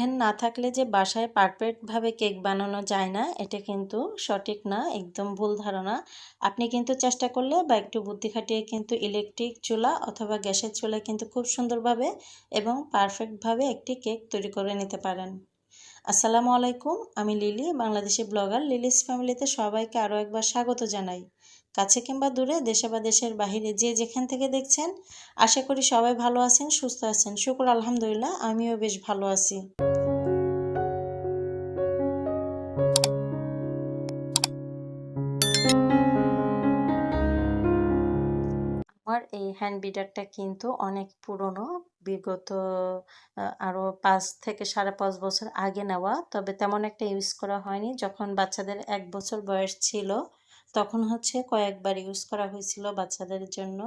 Oven না থাকলে যে বাসায় পারফেক্টভাবে কেক বানানো যায় না, এটা কিন্তু সঠিক না, একদম ভুল ধারণা। আপনি কিন্তু চেষ্টা করলে বা একটু বুদ্ধি খাটিয়ে কিন্তু ইলেকট্রিক চুলা অথবা গ্যাসের চুলায় কিন্তু খুব সুন্দরভাবে এবং পারফেক্টভাবে একটি কেক তৈরি করে নিতে পারেন। আসসালামু আলাইকুম, আমি লিলি, বাংলাদেশি ব্লগার লিলিস ফ্যামিলিতে সবাইকে আরও একবার স্বাগত জানাই। কাছে কিংবা দূরে, দেশে বা দেশের বাহিরে যে যেখান থেকে দেখছেন, আশা করি সবাই ভালো আছেন, সুস্থ আছেন। শুকর আলহামদুলিল্লাহ, আমিও বেশ ভালো আছি। আমার এই হ্যান্ড বিডারটা কিন্তু অনেক পুরনো, বিগত আরও ৫ থেকে ৫.৫ বছর আগে নেওয়া। তবে তেমন একটা ইউজ করা হয়নি। যখন বাচ্চাদের ১ বছর বয়স ছিল, তখন হচ্ছে কয়েকবার ইউজ করা হয়েছিল বাচ্চাদের জন্য,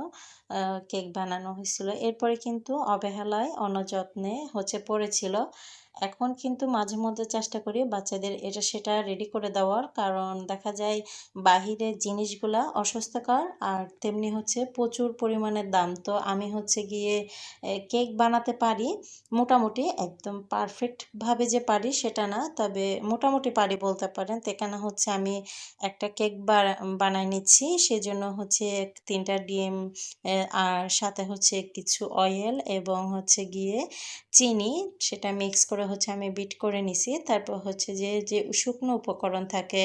কেক বানানো হয়েছিল। এরপরে কিন্তু অবহেলায় অনযত্নে হচ্ছে পড়েছিল। এখন কিন্তু মাঝে মধ্যে চেষ্টা করি বাচ্চাদের এটা সেটা রেডি করে দেওয়ার, কারণ দেখা যায় বাহিরের জিনিসগুলা অস্বাস্থ্যকর আর তেমনি হচ্ছে প্রচুর পরিমাণে দাম। তো আমি হচ্ছে গিয়ে কেক বানাতে পারি মোটামুটি, একদম পারফেক্টভাবে যে পারি সেটা না, তবে মোটামুটি পারি বলতে পারেন। তো এখানে হচ্ছে আমি একটা কেক বানাই নিচ্ছি, সেজন্য হচ্ছে ৩টা ডিম, আর সাথে হচ্ছে কিছু অয়েল এবং হচ্ছে গিয়ে চিনি, সেটা মিক্স করে হচ্ছে আমি বিট করে নিছি। তারপর হচ্ছে যে শুকনো উপকরণ থাকে,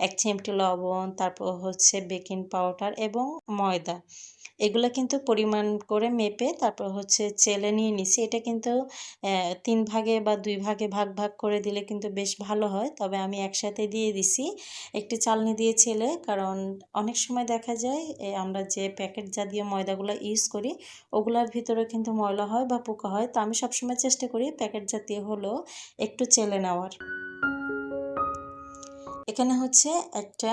১ চিমটি লবণ, তারপর হচ্ছে বেকিং পাউডার এবং ময়দা। এগুলা কিন্তু পরিমাণ করে মেপে তারপর হচ্ছে চেলে নিয়ে নিছি। এটা কিন্তু ৩ ভাগে বা ২ ভাগে ভাগ করে দিলে কিন্তু বেশ ভালো হয়। তবে আমি একসাথে দিয়ে দিছি। একটি চালনি দিয়ে চেলে, কারণ অনেক সময় দেখা যায় আমরা যে প্যাকেট জাতীয় ময়দাগুলা ইউজ করি, ওগুলার ভিতরে কিন্তু ময়লা হয় বা পোকা হয়। তো আমি সবসময় চেষ্টা করি প্যাকেট জাতীয় হলেও একটু চেলে নেওয়ার। এখানে হচ্ছে একটা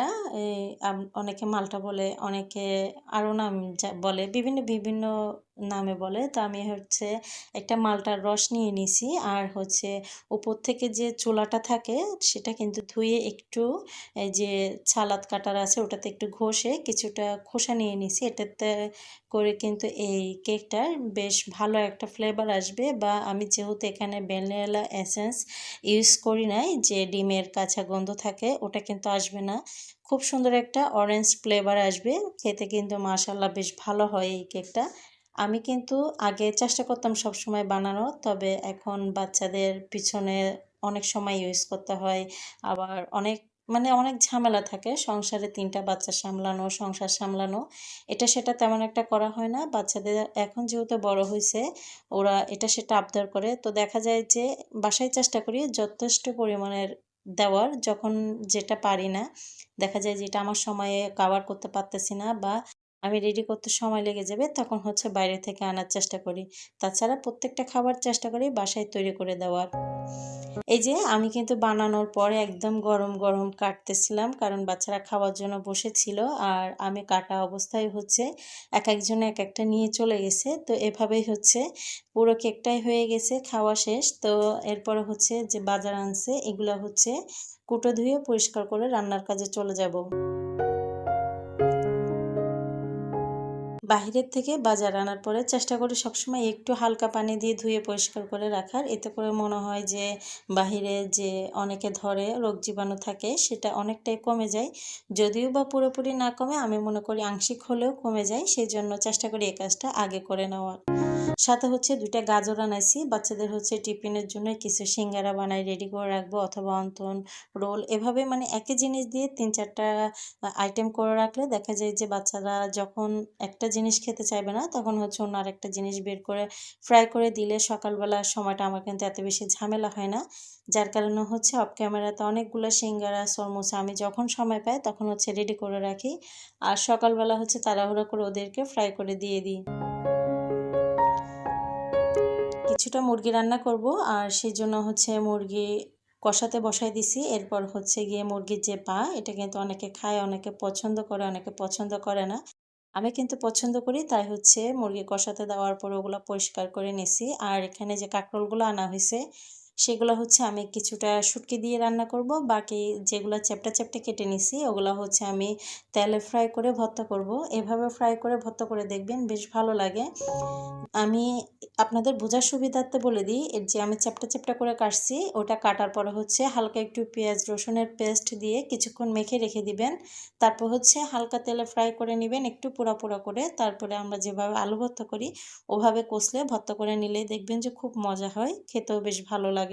অনেকে মাল্টা বলে, অনেকে আরও নাম বলে, বিভিন্ন নামে বলে। তো আমি হচ্ছে একটা মাল্টার রস নিয়ে নিছি, আর হচ্ছে উপর থেকে যে চুলাটা থাকে সেটা কিন্তু ধুয়ে একটু এই যে সালাদ কাটার আছে ওটাতে একটু ঘষে কিছুটা খোসা নিয়ে নিছি। এটাতে করে কিন্তু এই কেকটার বেশ ভালো একটা ফ্লেভার আসবে। বা আমি যেহেতু এখানে ভ্যানিলা এসেন্স ইউজ করি নাই, যে ডিমের কাঁচা গন্ধ থাকে, ওটা কিন্তু আসবে না। খুব সুন্দর একটা অরেঞ্জ ফ্লেভার আসবে, খেতে কিন্তু মাশাআল্লাহ বেশ ভালো হয় এই কেকটা। আমি কিন্তু আগে চেষ্টা করতাম সবসময় বানানোর, তবে এখন বাচ্চাদের পিছনে অনেক সময় ইউজ করতে হয়, আবার অনেক ঝামেলা থাকে সংসারে, ৩টা বাচ্চা সামলানো, সংসার সামলানো, এটা সেটা তেমন একটা করা হয় না। বাচ্চাদের এখন যেহেতু বড় হয়েছে, ওরা এটা সেটা আবদার করে, তো দেখা যায় যে বাসায় চেষ্টা করি যথেষ্ট পরিমাণের দেওয়ার। যখন যেটা পারি না, দেখা যায় যেটা আমার সময়ে কাভার করতে পারতেছি না বা আমি রেডি করতে সময় লেগে যাবে, তখন হচ্ছে বাইরে থেকে আনার চেষ্টা করি। তাছাড়া প্রত্যেকটা খাবার চেষ্টা করি বাসায় তৈরি করে দেওয়ার। এই যে আমি কিন্তু বানানোর পরে একদম গরম গরম কাটতেছিলাম, কারণ বাচ্চারা খাওয়ার জন্য বসেছিল, আর আমি কাটা অবস্থায় হচ্ছে এক একজনে এক একটা নিয়ে চলে গেছে। তো এভাবেই হচ্ছে পুরো কেকটাই হয়ে গেছে, খাওয়া শেষ। তো এরপরে হচ্ছে যে বাজার আনছে এগুলা হচ্ছে কুটো ধুয়ে পরিষ্কার করে রান্নার কাজে চলে যাব। বাহিরের থেকে বাজার আনার পরে চেষ্টা করি সবসময় একটু হালকা পানি দিয়ে ধুয়ে পরিষ্কার করে রাখার। এতে করে মনে হয় যে বাহিরে যে অনেকে ধরে রোগ জীবাণু থাকে সেটা অনেকটাই কমে যায়। যদিও বা পুরোপুরি না কমে, আমি মনে করি আংশিক হলেও কমে যায়। সেজন্য চেষ্টা করি এই কাজটা আগে করে নেওয়ার। সাথে হচ্ছে ২টা গাজর আনাইছি। বাচ্চাদের হচ্ছে টিফিনের জন্য কিছু সিঙ্গারা বানাই রেডি করে রাখবো, অথবা অন্তন, রোল, এভাবে মানে একই জিনিস দিয়ে ৩-৪টা আইটেম করে রাখলে দেখা যায় যে বাচ্চারা যখন একটা জিনিস খেতে চাইবে না, তখন হচ্ছে অন্য আরেকটা জিনিস বের করে ফ্রাই করে দিলে সকালবেলার সময়টা আমার কিন্তু এত বেশি ঝামেলা হয় না। যার কারণে হচ্ছে অফ ক্যামেরাতে অনেকগুলো সিঙ্গারা, সমোসা আমি যখন সময় পাই তখন হচ্ছে রেডি করে রাখি। আর সকালবেলা হচ্ছে তাড়াহুড়ো করে ওদেরকে ফ্রাই করে দিয়ে দিই। কিছুটা মুরগি রান্না করব, আর সেজন্য হচ্ছে মুরগি কষাতে বসাই দিছি। এরপর হচ্ছে গিয়ে মুরগির যে পা, এটা কিন্তু অনেকে খায়, অনেকে পছন্দ করে, অনেকে পছন্দ করে না। আমি কিন্তু পছন্দ করি, তাই হচ্ছে মুরগি কষাতে দেওয়ার পর ওগুলো পরিষ্কার করে নিছি। আর এখানে যে কাঁকরোলগুলো আনা হয়েছে, সেগুলো হচ্ছে আমি কিছুটা শুটকি দিয়ে রান্না করব, বাকি যেগুলো চ্যাপ্টা চ্যাপ্টা কেটে নিছি ওগুলো হচ্ছে আমি তেলে ফ্রাই করে ভর্তা করব। এভাবে ফ্রাই করে ভর্তা করে দেখবেন, বেশ ভালো লাগে। আমি আপনাদের বোঝার সুবিধার্থে বলে দিই, এর যে আমি চ্যাপ্টা চ্যাপ্টা করে কাটছি ওটা কাটার পরে হচ্ছে হালকা একটু পেঁয়াজ রসুনের পেস্ট দিয়ে কিছুক্ষণ মেখে রেখে দিবেন। তারপর হচ্ছে হালকা তেলে ফ্রাই করে নেবেন একটু পোড়া পোড়া করে। তারপরে আমরা যেভাবে আলু ভর্তা করি ওভাবে কষলে ভর্তা করে নিলেই দেখবেন যে খুব মজা হয়, খেতেও বেশ ভালো লাগে।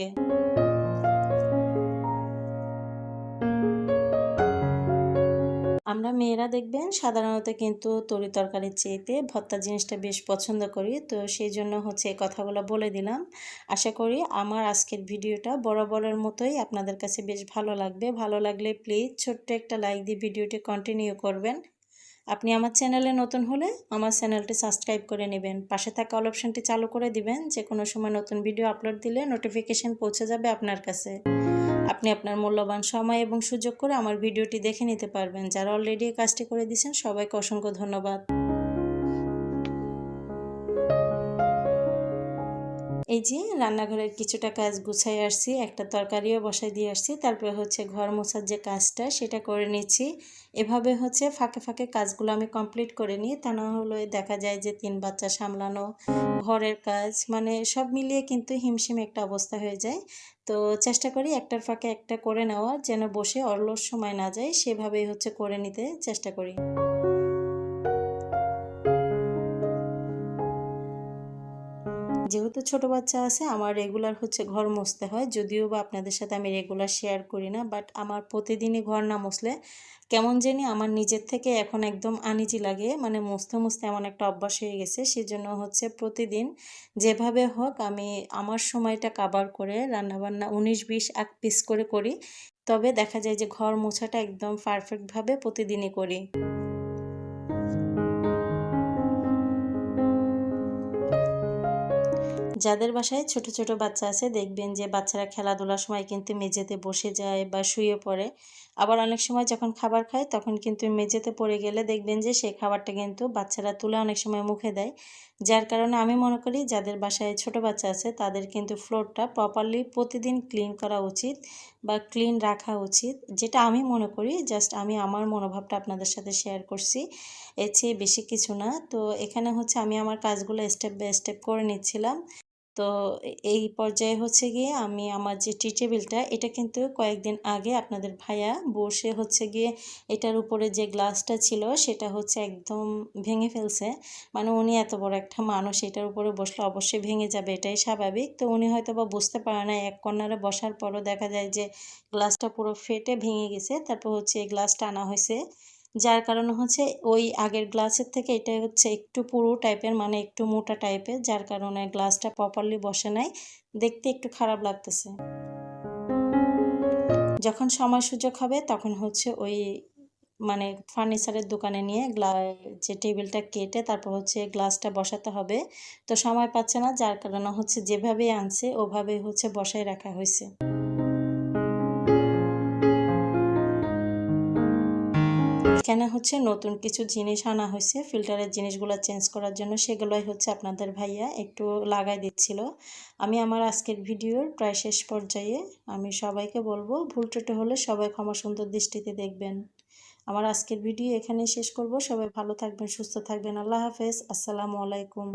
আমরা মেয়েরা দেখবেন সাধারণত কিন্তু তরি তরকারির চেয়েতে ভর্তা জিনিসটা বেশ পছন্দ করি, তো সেই জন্য হচ্ছে এই কথাগুলো বলে দিলাম। আশা করি আমার আজকের ভিডিওটা বরাবরের মতোই আপনাদের কাছে বেশ ভালো লাগবে। ভালো লাগলে প্লিজ ছোট্ট একটা লাইক দিয়ে ভিডিওটি কন্টিনিউ করবেন। আপনি আমার চ্যানেলে নতুন হলে আমার চ্যানেলটি সাবস্ক্রাইব করে নেবেন, পাশে থাকা অল অপশনটি চালু করে দিবেন, যে কোনো সময় নতুন ভিডিও আপলোড দিলে নোটিফিকেশন পৌঁছে যাবে আপনার কাছে। আপনি আপনার মূল্যবান সময় এবং সুযোগ করে আমার ভিডিওটি দেখে নিতে পারবেন। যারা অলরেডি এই কাজটি করে দিয়েছেন সবাইকে অসংখ্য ধন্যবাদ। এই যে রান্নাঘরের কিছুটা কাজ গুছাই আসছি, একটা তরকারিও বসাই দিয়ে আসছি, তারপরে হচ্ছে ঘর মোছার যে কাজটা সেটা করে নিচ্ছি। এভাবে হচ্ছে ফাঁকে ফাঁকে কাজগুলো আমি কমপ্লিট করে নিই, তা না হলে দেখা যায় যে 3 বাচ্চা সামলানো, ঘরের কাজ, মানে সব মিলিয়ে কিন্তু হিমশিম একটা অবস্থা হয়ে যায়। তো চেষ্টা করি একটার ফাঁকে একটা করে নেওয়া, যেন বসে অলস সময় না যায়, সেভাবেই হচ্ছে করে নিতে চেষ্টা করি। যেহেতু ছোট বাচ্চা আছে আমার রেগুলার হচ্ছে ঘর মুছতে হয়, যদিও বা আপনাদের সাথে আমি রেগুলার শেয়ার করি না, বাট আমার প্রতিদিনই ঘর না মুছলে কেমন জানি আমার নিজের থেকে এখন একদম আনইজি লাগে, মানে মুছতে মুছতে এমন একটা অভ্যাস হয়ে গেছে। সেজন্য হচ্ছে প্রতিদিন যেভাবে হোক আমি আমার সময়টা কাভার করে রান্নাবান্না 19-20 এক পিস করে করি, তবে দেখা যায় যে ঘর মোছাটা একদম পারফেক্টভাবে প্রতিদিনই করি। যাদের বাসায় ছোট ছোট বাচ্চা আছে দেখবেন যে বাচ্চারা খেলাধুলার সময় কিন্তু মেঝেতে বসে যায় বা শুয়ে পড়ে, আবার অনেক সময় যখন খাবার খায় তখন কিন্তু মেঝেতে পড়ে গেলে দেখবেন যে সেই খাবারটা কিন্তু বাচ্চারা তুলে অনেক সময় মুখে দেয়। যার কারণে আমি মনে করি যাদের বাসায় ছোট বাচ্চা আছে তাদের কিন্তু ফ্লোরটা প্রপারলি প্রতিদিন ক্লিন করা উচিত বা ক্লিন রাখা উচিত, যেটা আমি মনে করি। জাস্ট আমি আমার মনোভাবটা আপনাদের সাথে শেয়ার করছি, এর চেয়ে বেশি কিছু না। তো এখানে হচ্ছে আমি আমার কাজগুলো স্টেপ বাই স্টেপ করে নিচ্ছিলাম। তো এই পর্যায়ে হচ্ছে গিয়ে আমি আমার যে টি টেবিলটা, এটা কিন্তু কয়েকদিন আগে আপনাদের ভাইয়া বসে হচ্ছে গিয়ে এটার উপরে যে গ্লাসটা ছিল সেটা হচ্ছে একদম ভেঙে ফেলছে। মানে উনি এত বড় একটা মানুষ, এটার উপরে বসলে অবশ্যই ভেঙে যাবে, এটাই স্বাভাবিক। তো উনি হয়তো বা বুঝতে পারে না, এক কর্নারে বসার পরও দেখা যায় যে গ্লাসটা পুরো ফেটে ভেঙে গেছে। তারপর হচ্ছে এই গ্লাসটা আনা হয়েছে, যার কারণে হচ্ছে ওই আগের গ্লাসের থেকে এটা হচ্ছে একটু পুরু টাইপের, মানে একটু মোটা টাইপের, যার কারণে গ্লাসটা প্রপারলি বসে নাই, দেখতে একটু খারাপ লাগতেছে। যখন সময় সুযোগ হবে তখন হচ্ছে ওই মানে ফার্নিচারের দোকানে নিয়ে যে টেবিলটা কেটে তারপর হচ্ছে গ্লাসটা বসাতে হবে। তো সময় পাচ্ছে না, যার কারণে হচ্ছে যেভাবে আনছে ওভাবেই হচ্ছে বসায় রাখা হয়েছে। এখানে হচ্ছে নতুন কিছু জিনিস আনা হয়েছে ফিল্টারের জিনিসগুলো চেঞ্জ করার জন্য, সেগুলোই হচ্ছে আপনাদের ভাইয়া একটু লাগাই দিচ্ছিল। আমি আমার আজকের ভিডিওর প্রায় শেষ পর্যায়ে। আমি সবাইকে বলবো ভুল ত্রুটি হলে সবাই ক্ষমা সুন্দর দৃষ্টিতে দেখবেন। আমার আজকের ভিডিও এখানেই শেষ করব। সবাই ভালো থাকবেন, সুস্থ থাকবেন। আল্লাহ হাফেজ, আসসালামু আলাইকুম।